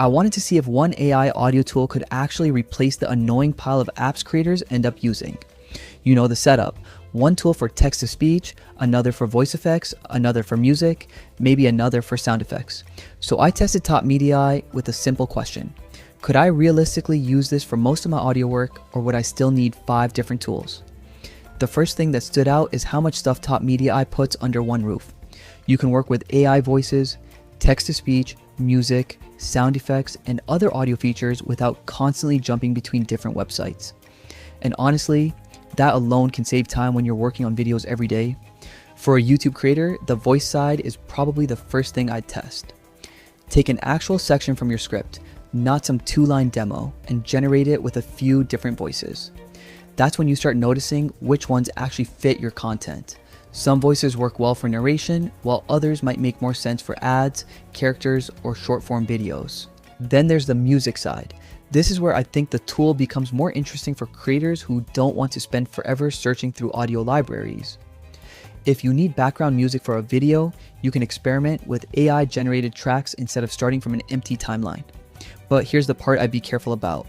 I wanted to see if one AI audio tool could actually replace the annoying pile of apps creators end up using. You know the setup. One tool for text-to-speech, another for voice effects, another for music, maybe another for sound effects. So I tested TopMediai with a simple question. Could I realistically use this for most of my audio work, or would I still need 5 different tools? The first thing that stood out is how much stuff TopMediai puts under one roof. You can work with AI voices, text-to-speech, music, sound effects, and other audio features without constantly jumping between different websites. And honestly, that alone can save time when you're working on videos every day. For a YouTube creator, the voice side is probably the first thing I'd test. Take an actual section from your script, not some 2-line demo, and generate it with a few different voices. That's when you start noticing which ones actually fit your content. Some voices work well for narration, while others might make more sense for ads, characters, or short-form videos. Then there's the music side. This is where I think the tool becomes more interesting for creators who don't want to spend forever searching through audio libraries. If you need background music for a video, you can experiment with AI-generated tracks instead of starting from an empty timeline. But here's the part I'd be careful about.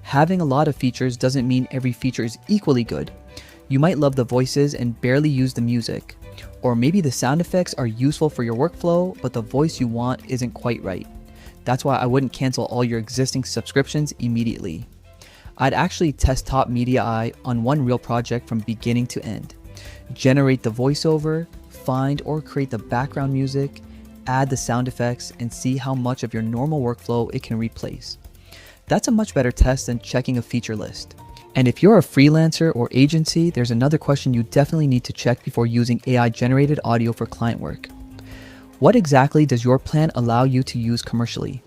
Having a lot of features doesn't mean every feature is equally good. You might love the voices and barely use the music. Or maybe the sound effects are useful for your workflow, but the voice you want isn't quite right. That's why I wouldn't cancel all your existing subscriptions immediately. I'd actually test TopMediai on one real project from beginning to end. Generate the voiceover, find or create the background music, add the sound effects, and see how much of your normal workflow it can replace. That's a much better test than checking a feature list. And if you're a freelancer or agency, there's another question you definitely need to check before using AI-generated audio for client work. What exactly does your plan allow you to use commercially?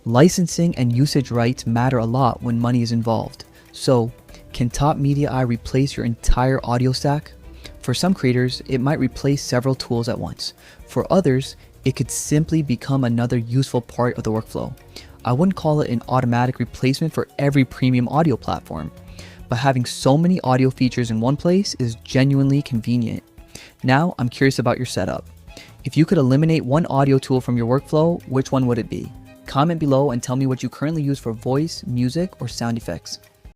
Licensing and usage rights matter a lot when money is involved. So, can TopMediai replace your entire audio stack? For some creators, it might replace several tools at once. For others, it could simply become another useful part of the workflow. I wouldn't call it an automatic replacement for every premium audio platform, but having so many audio features in one place is genuinely convenient. Now, I'm curious about your setup. If you could eliminate one audio tool from your workflow, which one would it be? Comment below and tell me what you currently use for voice, music, or sound effects.